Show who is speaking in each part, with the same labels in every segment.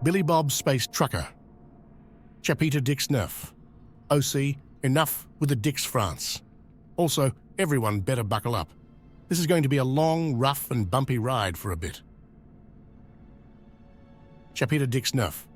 Speaker 1: Billy Bob Space Trucker. Chapitre Dix Neuf. OC, enough with the Dix France. Also, everyone better buckle up. This is going to be a long, rough and bumpy ride for a bit. Chapitre Dix Neuf.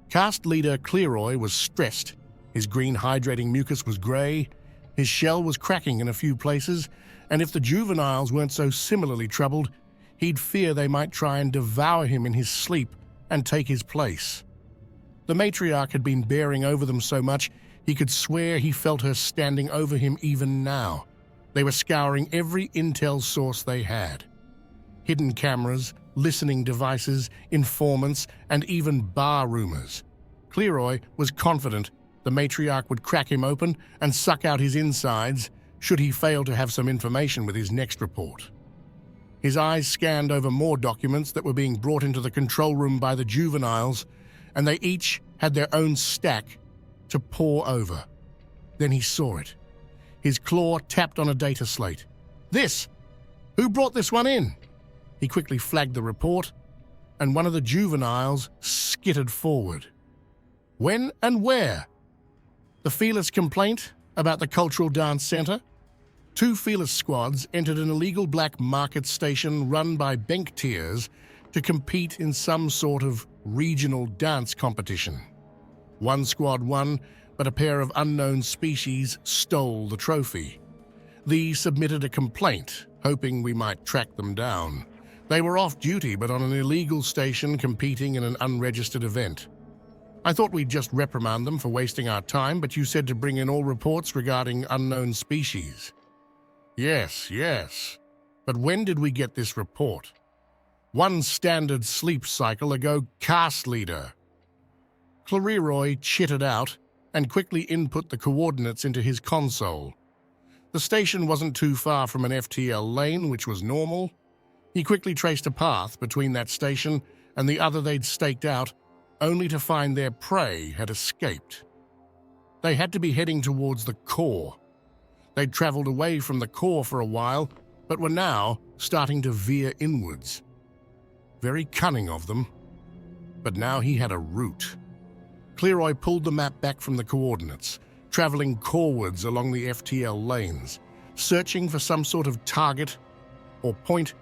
Speaker 1: Cast leader Cleroy was stressed. His green hydrating mucus was grey, his shell was cracking in a few places, and if the juveniles weren't so similarly troubled, he'd fear they might try and devour him in his sleep and take his place. The matriarch had been bearing over them so much he could swear he felt her standing over him even now. They were scouring every intel source they had. Hidden cameras, listening devices, informants, and even bar rumors. Cleroy was confident the matriarch would crack him open and suck out his insides should he fail to have some information with his next report. His eyes scanned over more documents that were being brought into the control room by the juveniles, and they each had their own stack to pore over. Then he saw it. His claw tapped on a data slate. This! Who brought this one in? He quickly flagged the report, and one of the juveniles skittered forward. When and where? The Fearless complaint about the Cultural Dance Center? 2 Fearless squads entered an illegal black market station run by Benktiers to compete in some sort of regional dance competition. 1 squad won, but a pair of unknown species stole the trophy. These submitted a complaint, hoping we might track them down. They were off duty, but on an illegal station competing in an unregistered event. I thought we'd just reprimand them for wasting our time, but you said to bring in all reports regarding unknown species. Yes. But when did we get this report? 1 standard sleep cycle ago, cast leader. Cleroy chittered out and quickly input the coordinates into his console. The station wasn't too far from an FTL lane, which was normal. He quickly traced a path between that station and the other they'd staked out, only to find their prey had escaped. They had to be heading towards the core. They'd traveled away from the core for a while, but were now starting to veer inwards. Very cunning of them. But now he had a route. Cleroy pulled the map back from the coordinates, traveling corewards along the FTL lanes, searching for some sort of target or point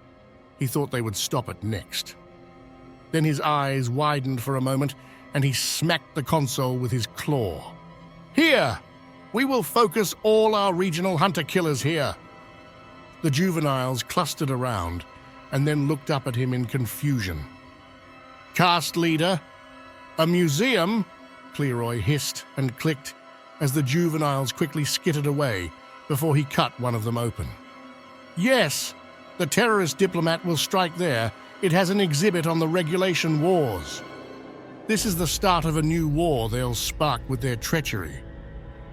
Speaker 1: he thought they would stop at next. Then his eyes widened for a moment, and he smacked the console with his claw. Here! We will focus all our regional hunter-killers here. The juveniles clustered around, and then looked up at him in confusion. Cast leader, a museum? Cleroy hissed and clicked as the juveniles quickly skittered away before he cut one of them open. Yes, the terrorist diplomat will strike there. It has an exhibit on the regulation wars. This is the start of a new war they'll spark with their treachery.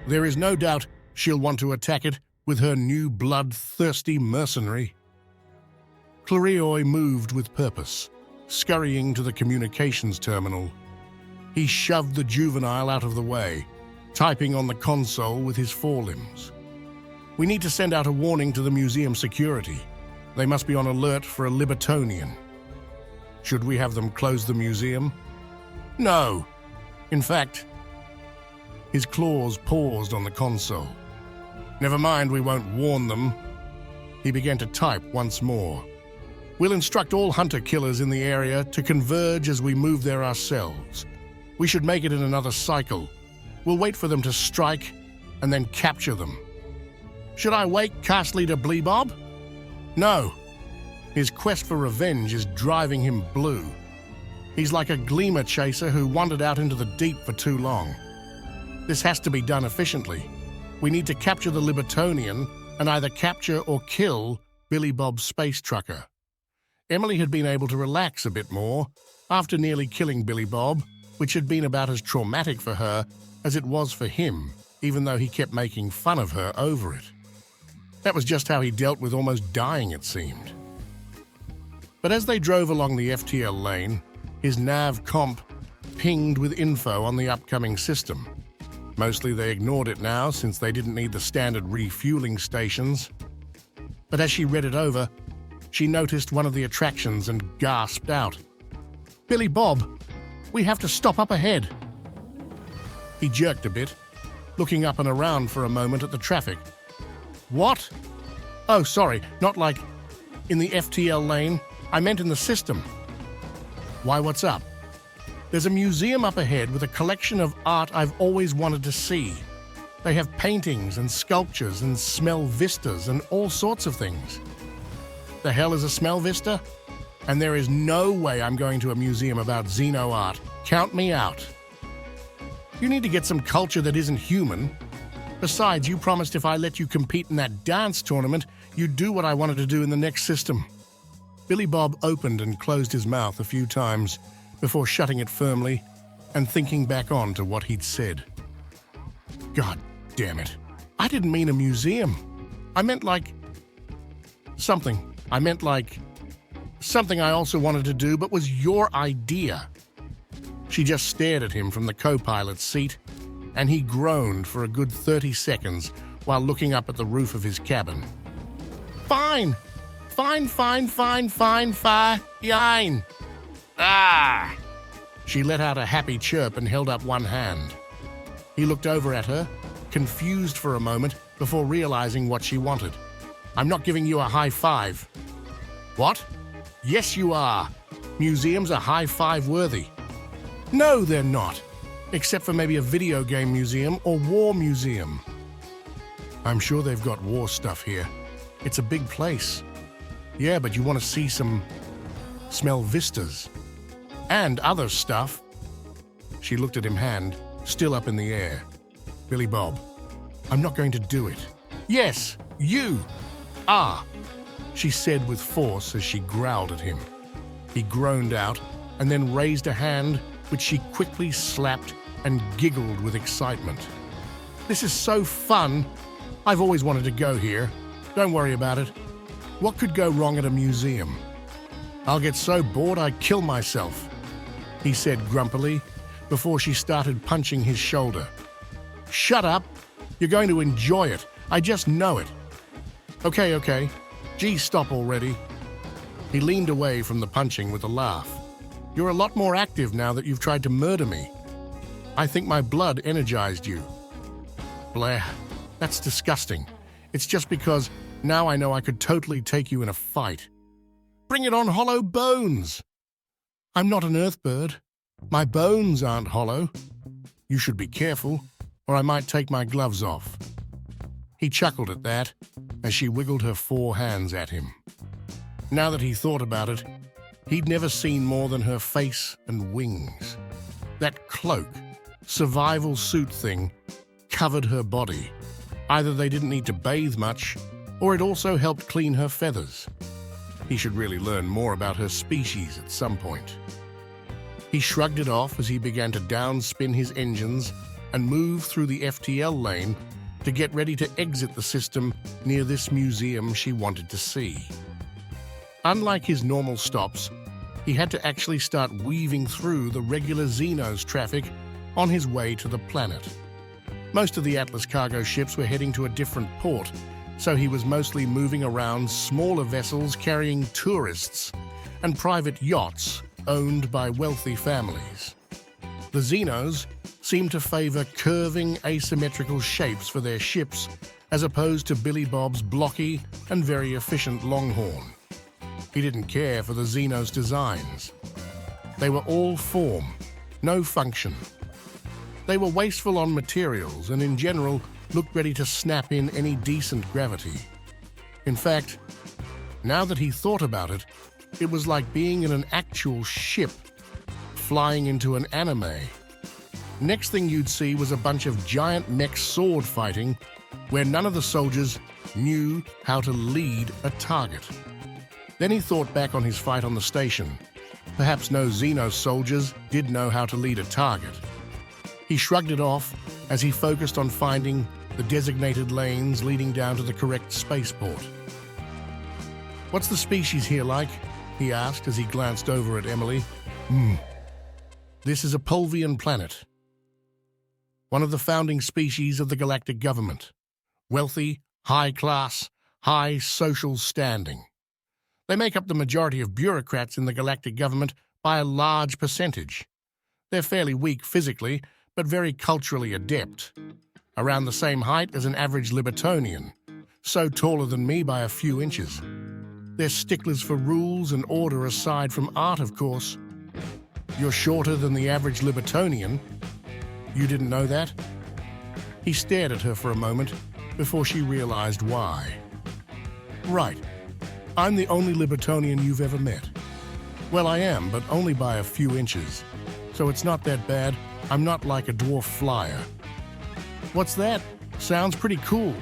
Speaker 1: There is no doubt she'll want to attack it with her new blood-thirsty mercenary. Cleroy moved with purpose, scurrying to the communications terminal. He shoved the juvenile out of the way, typing on the console with his forelimbs. We need to send out a warning to the museum security. They must be on alert for a Libertonian. Should we have them close the museum? No. In fact, his claws paused on the console. Never mind, we won't warn them. He began to type once more. We'll instruct all hunter-killers in the area to converge as we move there ourselves. We should make it in another cycle. We'll wait for them to strike and then capture them. Should I wake Cast Leader Bleebob? No. His quest for revenge is driving him blue. He's like a gleamer chaser who wandered out into the deep for too long. This has to be done efficiently. We need to capture the Libertonian and either capture or kill Billy Bob Space Trucker. Emily had been able to relax a bit more after nearly killing Billy Bob, which had been about as traumatic for her as it was for him, even though he kept making fun of her over it. That was just how he dealt with almost dying, it seemed. But as they drove along the FTL lane, his nav comp pinged with info on the upcoming system. Mostly they ignored it now since they didn't need the standard refueling stations. But as she read it over, she noticed one of the attractions and gasped out. Billy Bob, We have to stop up ahead." He jerked a bit, looking up and around for a moment at the traffic. "What? Oh, sorry, not like in the FTL lane. I meant in the system." "Why, what's up?" "There's a museum up ahead with a collection of art I've always wanted to see. They have paintings and sculptures and smell vistas and all sorts of things." "The hell is a smell vista? And there is no way I'm going to a museum about Xeno art. Count me out." "You need to get some culture that isn't human. Besides, you promised if I let you compete in that dance tournament, you'd do what I wanted to do in the next system." Billy Bob opened and closed his mouth a few times before shutting it firmly and thinking back on to what he'd said. "God damn it. I didn't mean a museum. I meant like something. I meant like something I also wanted to do but was your idea." She just stared at him from the co-pilot's seat, and he groaned for a good 30 seconds while looking up at the roof of his cabin. "Fine. Fine, fine, fine, fine, fine. Ah!" She let out a happy chirp and held up one hand. He looked over at her, confused for a moment before realizing what she wanted. "I'm not giving you a high five." "What?" "Yes, you are. Museums are high five worthy." "No, they're not. Except for maybe a video game museum or war museum." "I'm sure they've got war stuff here. It's a big place." "Yeah, but you want to see some smell vistas and other stuff." She looked at him, hand still up in the air. "Billy Bob, I'm not going to do it." "Yes, you are," she said with force as she growled at him. He groaned out and then raised a hand, which she quickly slapped and giggled with excitement. "This is so fun. I've always wanted to go here. Don't worry about it. What could go wrong at a museum? I'll get so bored I'd kill myself," he said grumpily before she started punching his shoulder. "Shut up. You're going to enjoy it. I just know it." Okay. Gee, stop already." He leaned away from the punching with a laugh. "You're a lot more active now that you've tried to murder me. I think my blood energized you." "Blair, that's disgusting. It's just because now I know I could totally take you in a fight." "Bring it on, hollow bones." "I'm not an earthbird. My bones aren't hollow. You should be careful, or I might take my gloves off." He chuckled at that as she wiggled her 4 hands at him. Now that he thought about it, he'd never seen more than her face and wings. That cloak, survival suit thing, covered her body. Either they didn't need to bathe much, or it also helped clean her feathers. He should really learn more about her species at some point. He shrugged it off as he began to downspin his engines and move through the FTL lane to get ready to exit the system near this museum she wanted to see. Unlike his normal stops, he had to actually start weaving through the regular Xenos traffic on his way to the planet. Most of the Atlas cargo ships were heading to a different port, so he was mostly moving around smaller vessels carrying tourists and private yachts owned by wealthy families. The Xenos seemed to favor curving, asymmetrical shapes for their ships as opposed to Billy Bob's blocky and very efficient Longhorn. He didn't care for the Xenos' designs. They were all form, no function. They were wasteful on materials and in general looked ready to snap in any decent gravity. In fact, now that he thought about it, it was like being in an actual ship, flying into an anime. Next thing you'd see was a bunch of giant mech sword fighting, where none of the soldiers knew how to lead a target. Then he thought back on his fight on the station. Perhaps no Xenos soldiers did know how to lead a target. He shrugged it off as he focused on finding the designated lanes leading down to the correct spaceport. "What's the species here like?" he asked as he glanced over at Emily. This is a Pulvian planet. One of the founding species of the galactic government. Wealthy, high class, high social standing. They make up the majority of bureaucrats in the galactic government by a large percentage. They're fairly weak physically, but very culturally adept. Around the same height as an average Libertonian, so taller than me by a few inches. They're sticklers for rules and order aside from art, of course. You're shorter than the average Libertonian. You didn't know that? He stared at her for a moment before she realized why. Right. I'm the only Libertonian you've ever met. Well, I am, but only by a few inches. So it's not that bad. I'm not like a dwarf flyer. What's that? Sounds pretty cool.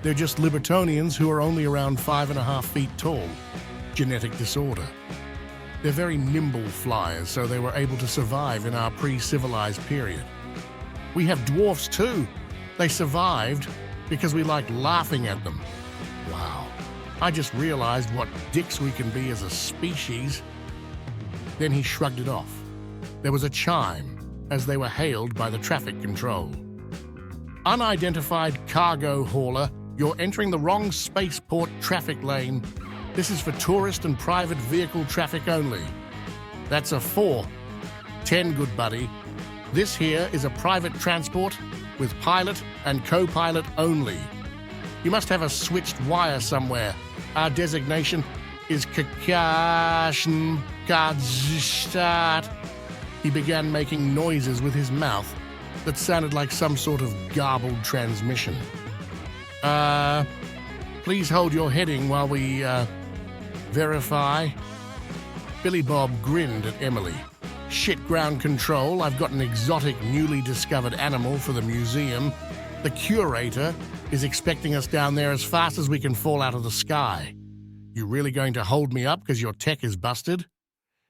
Speaker 1: They're just Libertonians who are only around 5.5 feet tall. Genetic disorder. They're very nimble flyers, so they were able to survive in our pre-civilized period. We have dwarfs too. They survived because we like laughing at them. Wow. I just realized what dicks we can be as a species. Then he shrugged it off. There was a chime as they were hailed by the traffic control. Unidentified cargo hauler, you're entering the wrong spaceport traffic lane. This is for tourist and private vehicle traffic only. That's a 4. 10, good buddy. This here is a private transport with pilot and co-pilot only. You must have a switched wire somewhere. Our designation is Kakashnkadzstat. He began making noises with his mouth that sounded like some sort of garbled transmission. Please hold your heading while we, verify. Billy Bob grinned at Emily. Shit, ground control, I've got an exotic, newly discovered animal for the museum. The curator is expecting us down there as fast as we can fall out of the sky. You really going to hold me up because your tech is busted?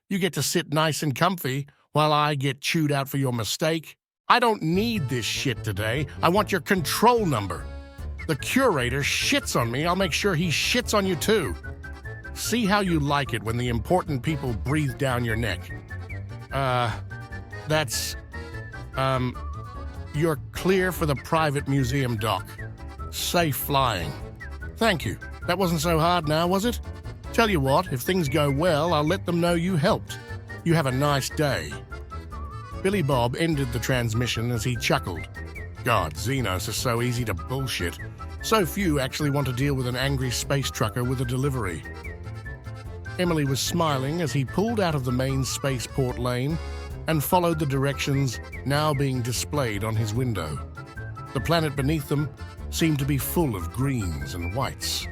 Speaker 1: You get to sit nice and comfy while I get chewed out for your mistake? I don't need this shit today. I want your control number. The curator shits on me, I'll make sure he shits on you too. See how you like it when the important people breathe down your neck. You're clear for the private museum dock. Safe flying. Thank you. That wasn't so hard now, was it? Tell you what, if things go well, I'll let them know you helped. You have a nice day. Billy Bob ended the transmission as he chuckled. God, Xenos are so easy to bullshit. So few actually want to deal with an angry space trucker with a delivery. Emily was smiling as he pulled out of the main spaceport lane and followed the directions now being displayed on his window. The planet beneath them seemed to be full of greens and whites.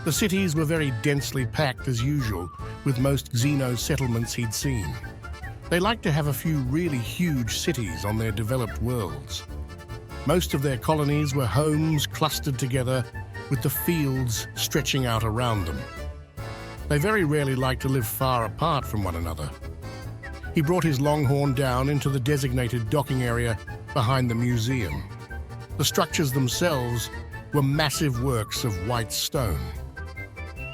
Speaker 1: The cities were very densely packed as usual, with most Xeno settlements he'd seen. They liked to have a few really huge cities on their developed worlds. Most of their colonies were homes clustered together, with the fields stretching out around them. They very rarely liked to live far apart from one another. He brought his longhorn down into the designated docking area behind the museum. The structures themselves were massive works of white stone.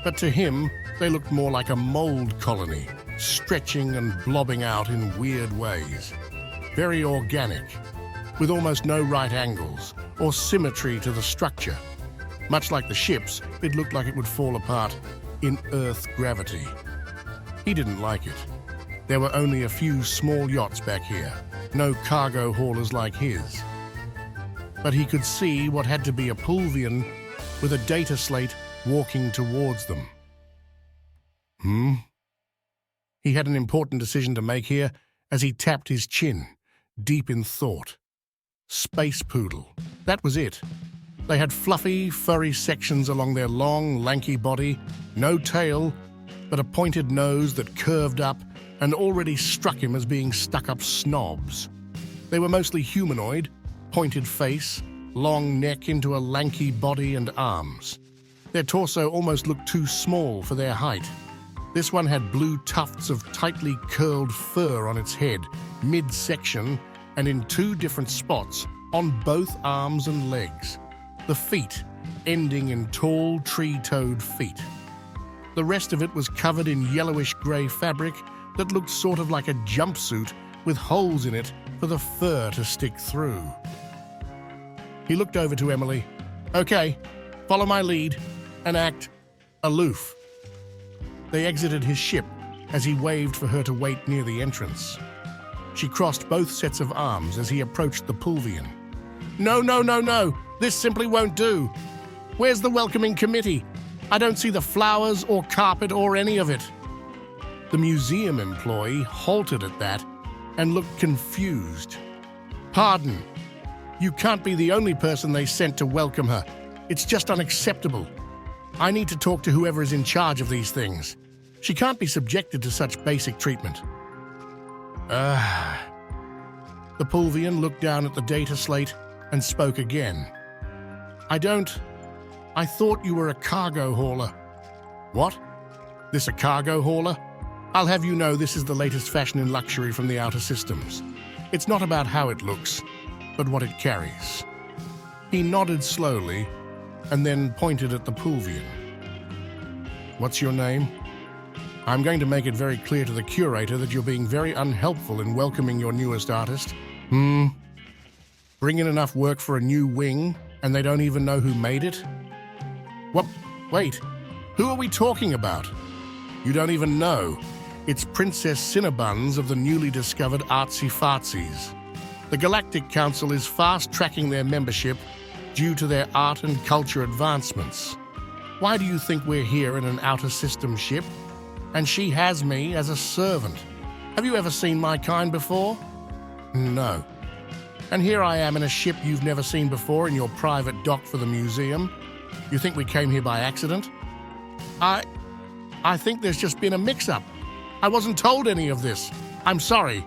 Speaker 1: But to him, they looked more like a mold colony, stretching and blobbing out in weird ways. Very organic, with almost no right angles or symmetry to the structure. Much like the ships, it looked like it would fall apart in Earth gravity. He didn't like it. There were only a few small yachts back here, no cargo haulers like his. But he could see what had to be a Pulvian with a data slate walking towards them. He had an important decision to make here as he tapped his chin, deep in thought. Space poodle. That was it. They had fluffy, furry sections along their long, lanky body, no tail, but a pointed nose that curved up and already struck him as being stuck-up snobs. They were mostly humanoid, pointed face, long neck into a lanky body and arms. Their torso almost looked too small for their height. This one had blue tufts of tightly curled fur on its head, mid-section, and in 2 different spots on both arms and legs. The feet ending in tall, tree-toed feet. The rest of it was covered in yellowish-grey fabric that looked sort of like a jumpsuit with holes in it for the fur to stick through. He looked over to Emily. Okay, follow my lead and act aloof. They exited his ship as he waved for her to wait near the entrance. She crossed both sets of arms as he approached the Pulvian. No, no, no, no! This simply won't do! Where's the welcoming committee? I don't see the flowers or carpet or any of it. The museum employee halted at that and looked confused. Pardon, you can't be the only person they sent to welcome her. It's just unacceptable. I need to talk to whoever is in charge of these things. She can't be subjected to such basic treatment. The Pulvian looked down at the data slate and spoke again. I thought you were a cargo hauler. What? This a cargo hauler? I'll have you know this is the latest fashion in luxury from the outer systems. It's not about how it looks, but what it carries. He nodded slowly and then pointed at the Pulvian. What's your name? I'm going to make it very clear to the curator that you're being very unhelpful in welcoming your newest artist. Bring in enough work for a new wing, and they don't even know who made it? What? Wait, who are we talking about? You don't even know. It's Princess Cinnabuns of the newly discovered Artsy Fartsies. The Galactic Council is fast-tracking their membership due to their art and culture advancements. Why do you think we're here in an outer system ship? And she has me as a servant. Have you ever seen my kind before? No. And here I am in a ship you've never seen before in your private dock for the museum. You think we came here by accident? I think there's just been a mix-up. I wasn't told any of this. I'm sorry.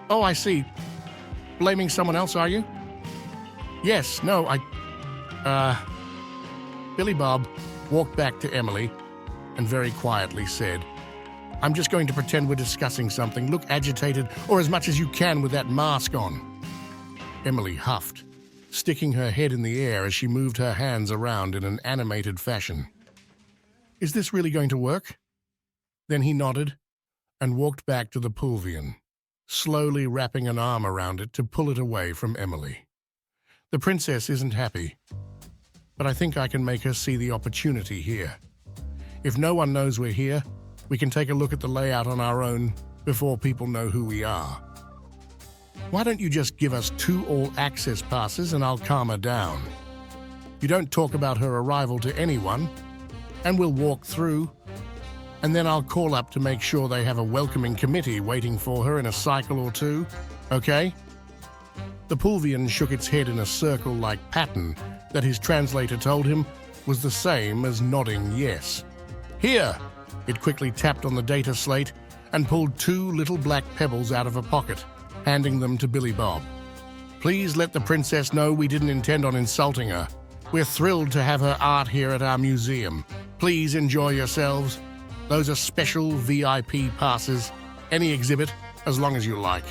Speaker 1: Oh, I see. Blaming someone else, are you? Yes, no, Billy Bob walked back to Emily and very quietly said, I'm just going to pretend we're discussing something. Look agitated, or as much as you can with that mask on. Emily huffed, sticking her head in the air as she moved her hands around in an animated fashion. Is this really going to work? Then he nodded and walked back to the Pulvian, slowly wrapping an arm around it to pull it away from Emily. The princess isn't happy, but I think I can make her see the opportunity here. If no one knows we're here, we can take a look at the layout on our own before people know who we are. Why don't you just give us 2 all-access passes and I'll calm her down? You don't talk about her arrival to anyone, and we'll walk through, and then I'll call up to make sure they have a welcoming committee waiting for her in a cycle or 2, okay? The Pulvian shook its head in a circle-like pattern that his translator told him was the same as nodding yes. Here! It quickly tapped on the data slate and pulled 2 little black pebbles out of a pocket, handing them to Billy Bob. Please let the princess know we didn't intend on insulting her. We're thrilled to have her art here at our museum. Please enjoy yourselves. Those are special VIP passes. Any exhibit, as long as you like.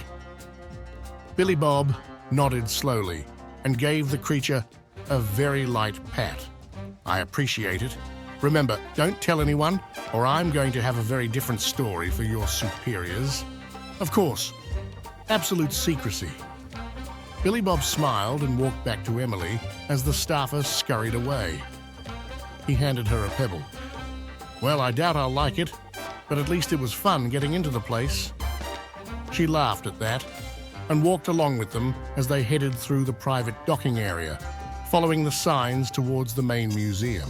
Speaker 1: Billy Bob nodded slowly and gave the creature a very light pat. I appreciate it. Remember, don't tell anyone, or I'm going to have a very different story for your superiors. Of course, absolute secrecy. Billy Bob smiled and walked back to Emily as the staffer scurried away. He handed her a pebble. Well, I doubt I'll like it, but at least it was fun getting into the place. She laughed at that and walked along with them as they headed through the private docking area, following the signs towards the main museum.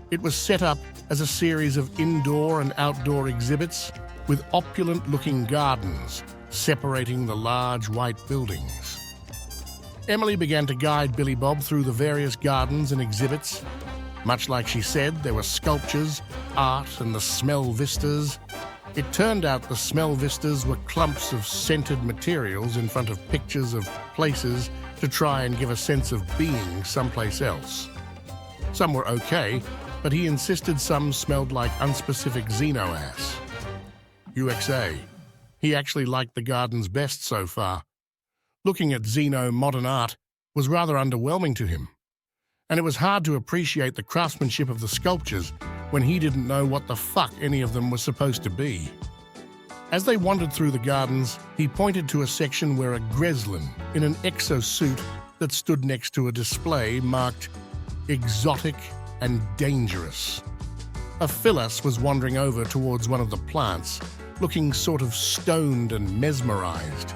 Speaker 1: It was set up as a series of indoor and outdoor exhibits with opulent-looking gardens separating the large white buildings. Emily began to guide Billy Bob through the various gardens and exhibits. Much like she said, there were sculptures, art, and the smell vistas. It turned out the smell vistas were clumps of scented materials in front of pictures of places to try and give a sense of being someplace else. Some were okay, but he insisted some smelled like unspecific xeno-ass. UXA. He actually liked the gardens best so far. Looking at xeno modern art was rather underwhelming to him, and it was hard to appreciate the craftsmanship of the sculptures when he didn't know what the fuck any of them were supposed to be. As they wandered through the gardens, he pointed to a section where a Greslin in an exosuit that stood next to a display marked exotic and dangerous. A Phyllis was wandering over towards one of the plants, looking sort of stoned and mesmerized.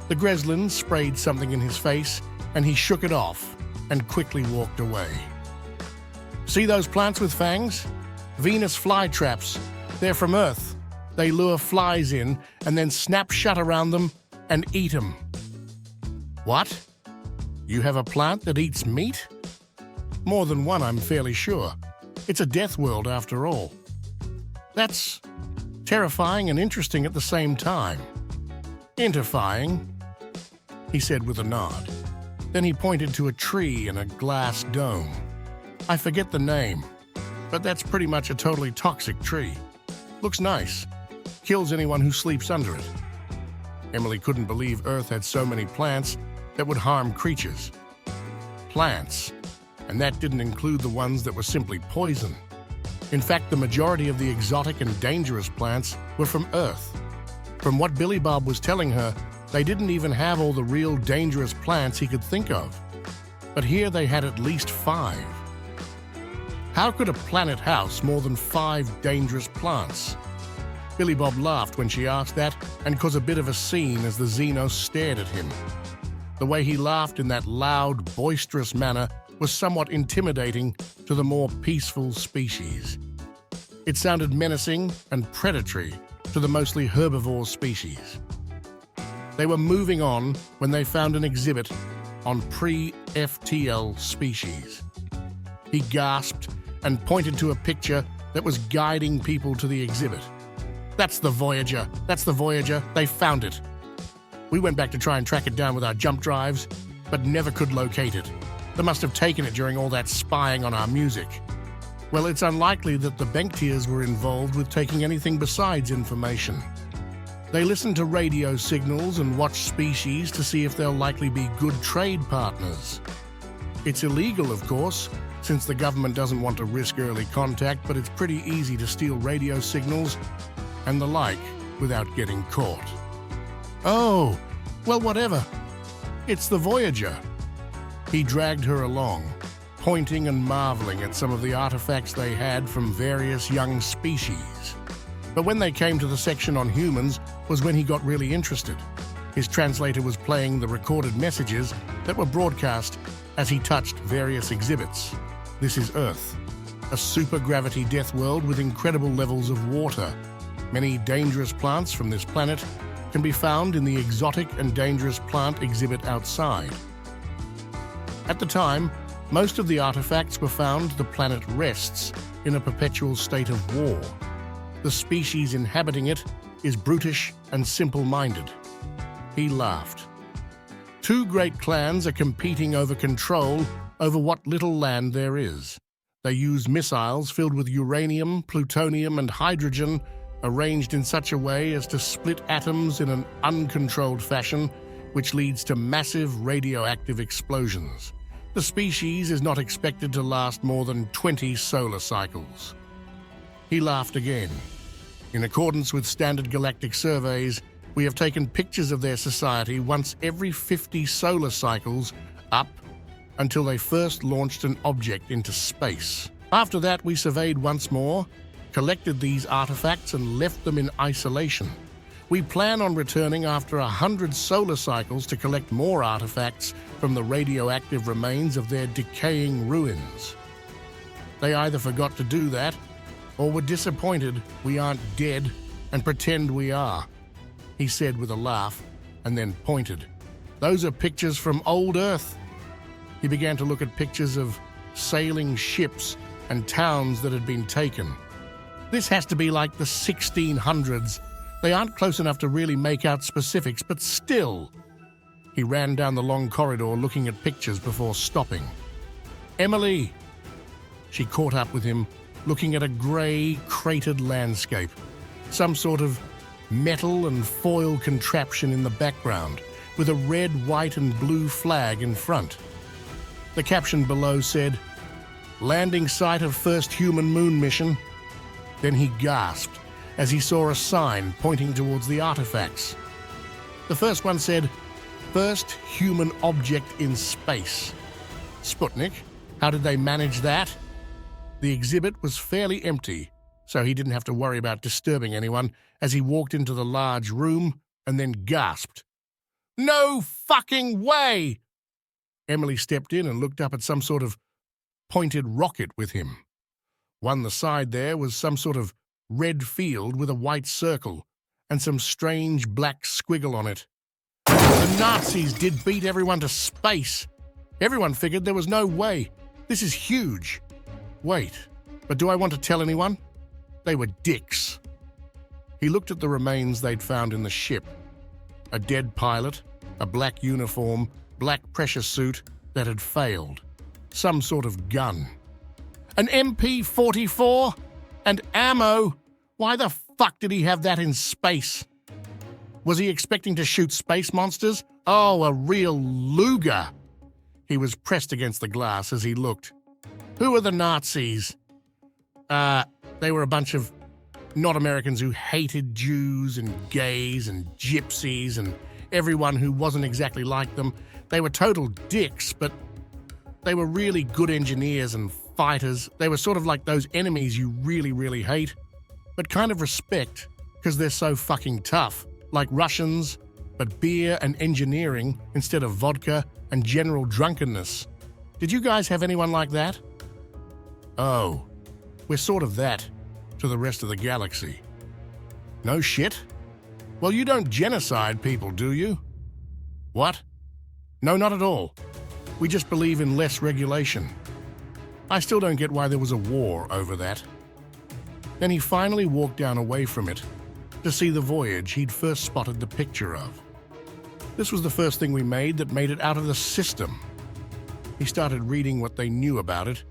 Speaker 1: The Greslin sprayed something in his face, and he shook it off and quickly walked away. See those plants with fangs? Venus flytraps. They're from Earth. They lure flies in and then snap shut around them and eat them. What? You have a plant that eats meat? More than one, I'm fairly sure. It's a death world after all. That's terrifying and interesting at the same time. Interfying, he said with a nod. Then he pointed to a tree in a glass dome. I forget the name, but that's pretty much a totally toxic tree. Looks nice. Kills anyone who sleeps under it. Emily couldn't believe Earth had so many plants that would harm creatures. Plants, and that didn't include the ones that were simply poison. In fact, the majority of the exotic and dangerous plants were from Earth. From what Billy Bob was telling her, they didn't even have all the real dangerous plants he could think of. But here they had at least 5. How could a planet house more than 5 dangerous plants? Billy Bob laughed when she asked that and caused a bit of a scene as the Xenos stared at him. The way he laughed in that loud, boisterous manner was somewhat intimidating to the more peaceful species. It sounded menacing and predatory to the mostly herbivore species. They were moving on when they found an exhibit on pre-FTL species. He gasped and pointed to a picture that was guiding people to the exhibit. That's the Voyager. That's the Voyager. They found it. We went back to try and track it down with our jump drives, but never could locate it. They must have taken it during all that spying on our music. Well, it's unlikely that the Benktiers were involved with taking anything besides information. They listen to radio signals and watch species to see if they'll likely be good trade partners. It's illegal, of course, since the government doesn't want to risk early contact, but it's pretty easy to steal radio signals and the like without getting caught. Oh, well, whatever. It's the Voyager. He dragged her along, pointing and marveling at some of the artifacts they had from various young species. But when they came to the section on humans was when he got really interested. His translator was playing the recorded messages that were broadcast as he touched various exhibits. This is Earth, a supergravity death world with incredible levels of water. Many dangerous plants from this planet can be found in the exotic and dangerous plant exhibit outside. At the time, most of the artifacts were found the planet rests in a perpetual state of war. The species inhabiting it is brutish and simple-minded. He laughed. 2 great clans are competing over control over what little land there is. They use missiles filled with uranium, plutonium, and hydrogen arranged in such a way as to split atoms in an uncontrolled fashion, which leads to massive radioactive explosions. The species is not expected to last more than 20 solar cycles. He laughed again. In accordance with standard galactic surveys, we have taken pictures of their society once every 50 solar cycles up until they first launched an object into space. After that, we surveyed once more, collected these artifacts and left them in isolation. We plan on returning after 100 solar cycles to collect more artifacts from the radioactive remains of their decaying ruins. They either forgot to do that or were disappointed we aren't dead and pretend we are, he said with a laugh and then pointed. Those are pictures from old Earth. He began to look at pictures of sailing ships and towns that had been taken. This has to be like the 1600s. They aren't close enough to really make out specifics, but still. He ran down the long corridor looking at pictures before stopping. Emily! She caught up with him, looking at a grey, cratered landscape. Some sort of metal and foil contraption in the background, with a red, white, and blue flag in front. The caption below said, "Landing site of first human moon mission." Then he gasped as he saw a sign pointing towards the artifacts. The first one said, "First human object in space." Sputnik? How did they manage that? The exhibit was fairly empty, so he didn't have to worry about disturbing anyone as he walked into the large room and then gasped. "No fucking way!" Emily stepped in and looked up at some sort of pointed rocket with him. One the side there was some sort of red field with a white circle and some strange black squiggle on it. The Nazis did beat everyone to space. Everyone figured there was no way. This is huge. Wait, but do I want to tell anyone? They were dicks. He looked at the remains they'd found in the ship. A dead pilot, a black uniform, black pressure suit that had failed. Some sort of gun. An MP-44? And ammo? Why the fuck did he have that in space? Was he expecting to shoot space monsters? Oh, a real Luger! He was pressed against the glass as he looked. Who are the Nazis? They were a bunch of not Americans who hated Jews and gays and gypsies and everyone who wasn't exactly like them. They were total dicks, but they were really good engineers and fighters. They were sort of like those enemies you really, really hate, but kind of respect because they're so fucking tough. Like Russians, but beer and engineering instead of vodka and general drunkenness. Did you guys have anyone like that? Oh, we're sort of that to the rest of the galaxy. No shit? Well, you don't genocide people, do you? What? No, not at all. We just believe in less regulation. I still don't get why there was a war over that. Then he finally walked down away from it to see the voyage he'd first spotted the picture of. This was the first thing we made that made it out of the system. He started reading what they knew about it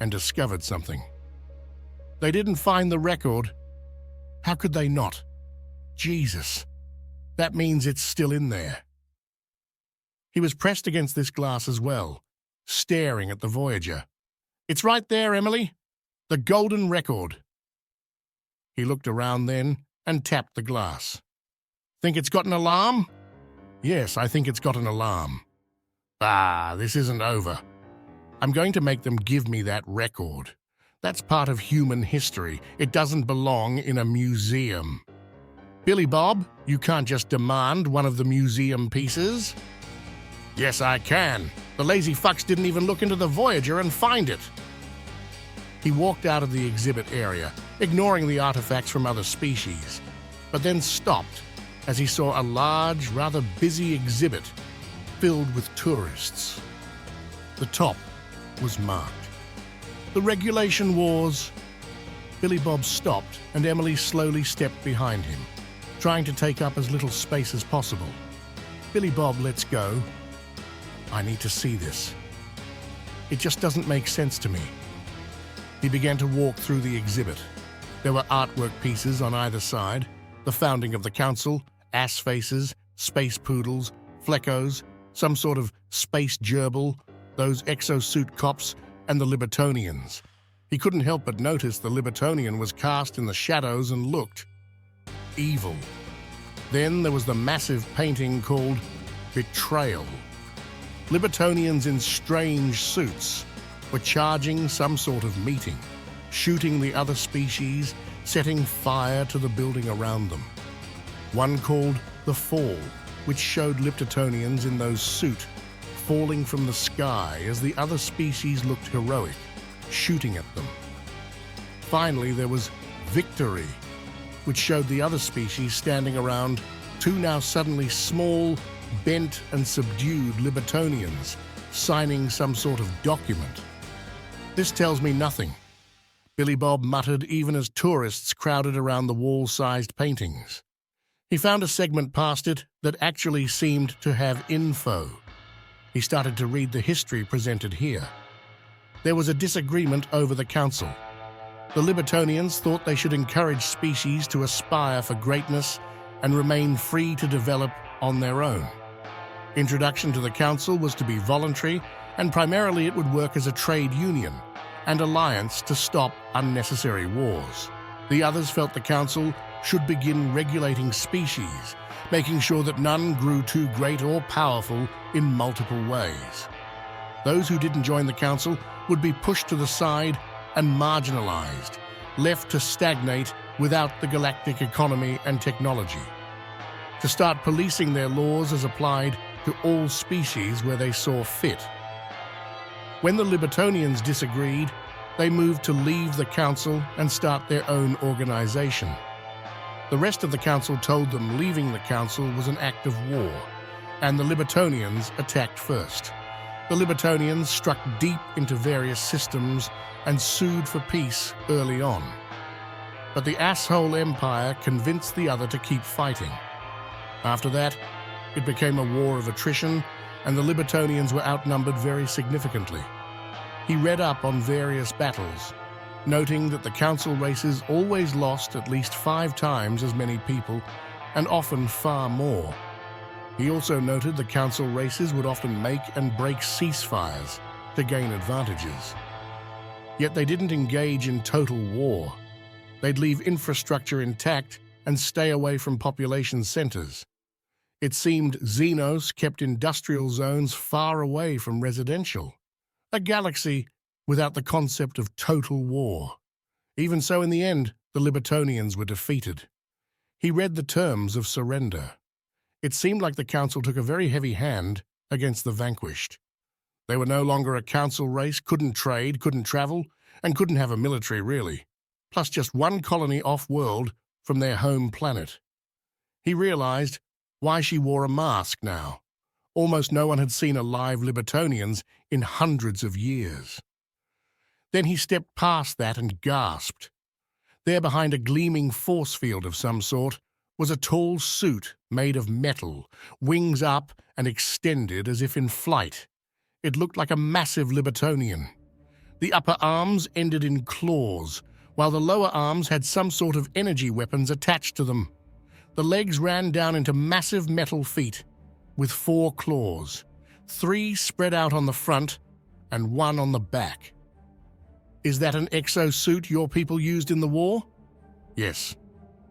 Speaker 1: and discovered something. They didn't find the record. How could they not? Jesus. That means it's still in there. He was pressed against this glass as well, staring at the Voyager. It's right there, Emily. The golden record. He looked around then and tapped the glass. Think it's got an alarm? Yes, I think it's got an alarm. This isn't over. I'm going to make them give me that record. That's part of human history. It doesn't belong in a museum. Billy Bob, you can't just demand one of the museum pieces. Yes, I can. The lazy fucks didn't even look into the Voyager and find it. He walked out of the exhibit area, ignoring the artifacts from other species, but then stopped as he saw a large, rather busy exhibit filled with tourists. The top was marked. The regulation wars. Billy Bob stopped and Emily slowly stepped behind him, trying to take up as little space as possible. Billy Bob, let's go. I need to see this. It just doesn't make sense to me. He began to walk through the exhibit. There were artwork pieces on either side, the founding of the council, ass faces, space poodles, fleckos, some sort of space gerbil, those exosuit cops, and the Libertonians. He couldn't help but notice the Libertonian was cast in the shadows and looked evil. Then there was the massive painting called Betrayal. Libertonians in strange suits were charging some sort of meeting, shooting the other species, setting fire to the building around them. One called The Fall, which showed Libertonians in those suits falling from the sky as the other species looked heroic, shooting at them. Finally, there was Victory, which showed the other species standing around two now suddenly small, bent and subdued Libertonians, signing some sort of document. This tells me nothing, Billy Bob muttered even as tourists crowded around the wall-sized paintings. He found a segment past it that actually seemed to have info. He started to read the history presented here. There was a disagreement over the council. The Libertonians thought they should encourage species to aspire for greatness and remain free to develop on their own. Introduction to the council was to be voluntary, and primarily it would work as a trade union and alliance to stop unnecessary wars. The others felt the council should begin regulating species, making sure that none grew too great or powerful in multiple ways. Those who didn't join the council would be pushed to the side and marginalized, left to stagnate without the galactic economy and technology, to start policing their laws as applied to all species where they saw fit. When the Libertonians disagreed, they moved to leave the council and start their own organization. The rest of the council told them leaving the council was an act of war, and the Libertonians attacked first. The Libertonians struck deep into various systems and sued for peace early on. But the asshole empire convinced the other to keep fighting. After that, it became a war of attrition, and the Libertonians were outnumbered very significantly. He read up on various battles, noting that the council races always lost at least 5 times as many people, and often far more. He also noted the council races would often make and break ceasefires to gain advantages. Yet they didn't engage in total war. They'd leave infrastructure intact and stay away from population centers. It seemed Xenos kept industrial zones far away from residential. A galaxy without the concept of total war. Even so, in the end, the Libertonians were defeated. He read the terms of surrender. It seemed like the council took a very heavy hand against the vanquished. They were no longer a council race, couldn't trade, couldn't travel, and couldn't have a military really, plus just one colony off-world from their home planet. He realized why she wore a mask now. Almost no one had seen alive Libertonians in hundreds of years. Then he stepped past that and gasped. There behind a gleaming force field of some sort was a tall suit made of metal, wings up and extended as if in flight. It looked like a massive Libertonian. The upper arms ended in claws, while the lower arms had some sort of energy weapons attached to them. The legs ran down into massive metal feet, with 4 claws, 3 spread out on the front and 1 on the back. Is that an exosuit your people used in the war? Yes.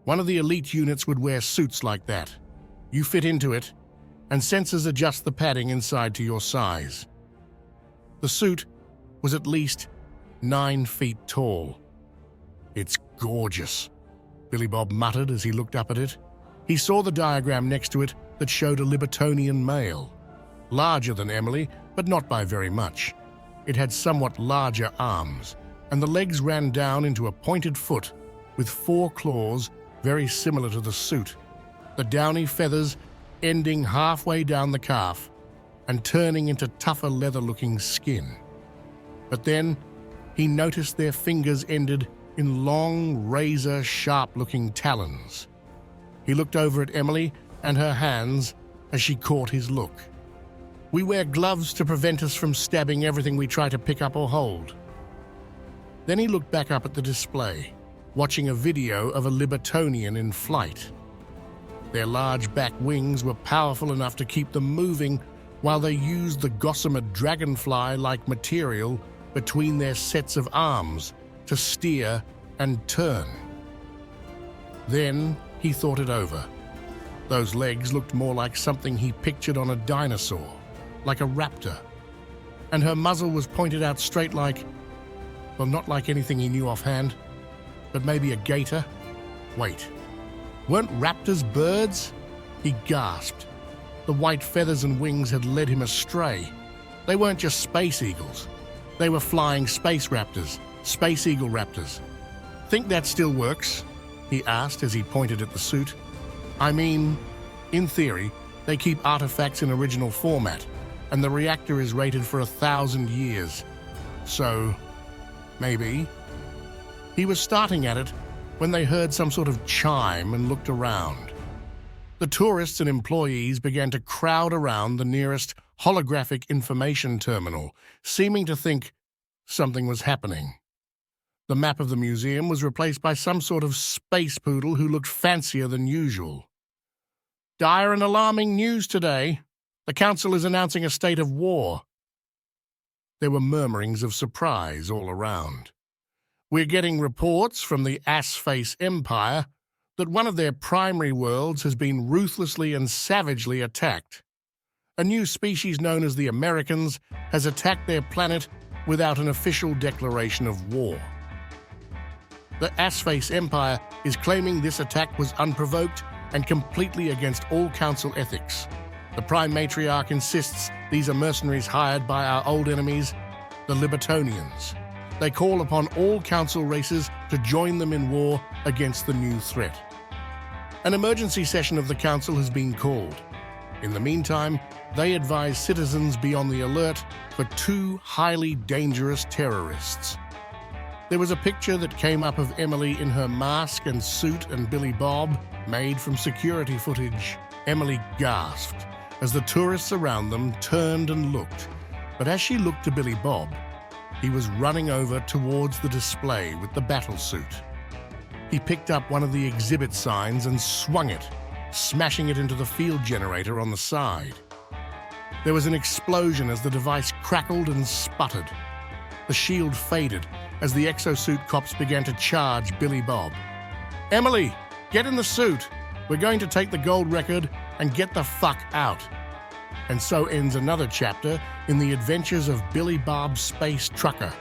Speaker 1: One of the elite units would wear suits like that. You fit into it, and sensors adjust the padding inside to your size. The suit was at least 9 feet tall. It's gorgeous, Billy Bob muttered as he looked up at it. He saw the diagram next to it that showed a Libertonian male. Larger than Emily, but not by very much. It had somewhat larger arms, and the legs ran down into a pointed foot with 4 claws very similar to the suit, the downy feathers ending halfway down the calf and turning into tougher leather-looking skin. But then he noticed their fingers ended in long, razor-sharp-looking talons. He looked over at Emily and her hands as she caught his look. We wear gloves to prevent us from stabbing everything we try to pick up or hold. Then he looked back up at the display, watching a video of a Libertonian in flight. Their large back wings were powerful enough to keep them moving while they used the gossamer dragonfly-like material between their sets of arms to steer and turn. Then he thought it over. Those legs looked more like something he pictured on a dinosaur, like a raptor. And her muzzle was pointed out straight like, well, not like anything he knew offhand, but maybe a gator? Wait, weren't raptors birds? He gasped. The white feathers and wings had led him astray. They weren't just space eagles. They were flying space raptors, space eagle raptors. Think that still works? He asked as he pointed at the suit. I mean, in theory, they keep artifacts in original format, and the reactor is rated for 1,000 years. So, maybe. He was starting at it when they heard some sort of chime and looked around. The tourists and employees began to crowd around the nearest holographic information terminal, seeming to think something was happening. The map of the museum was replaced by some sort of space poodle who looked fancier than usual. Dire and alarming news today. The council is announcing a state of war. There were murmurings of surprise all around. We're getting reports from the Assface Empire that one of their primary worlds has been ruthlessly and savagely attacked. A new species known as the Americans has attacked their planet without an official declaration of war. The Assface Empire is claiming this attack was unprovoked and completely against all council ethics. The Prime Matriarch insists these are mercenaries hired by our old enemies, the Libertonians. They call upon all council races to join them in war against the new threat. An emergency session of the council has been called. In the meantime, they advise citizens be on the alert for 2 highly dangerous terrorists. There was a picture that came up of Emily in her mask and suit and Billy Bob, made from security footage. Emily gasped as the tourists around them turned and looked. But as she looked to Billy Bob, he was running over towards the display with the battle suit. He picked up one of the exhibit signs and swung it, smashing it into the field generator on the side. There was an explosion as the device crackled and sputtered. The shield faded as the exosuit cops began to charge Billy Bob. "Emily, get in the suit. We're going to take the gold record and get the fuck out." And so ends another chapter in the adventures of Billy Bob Space Trucker.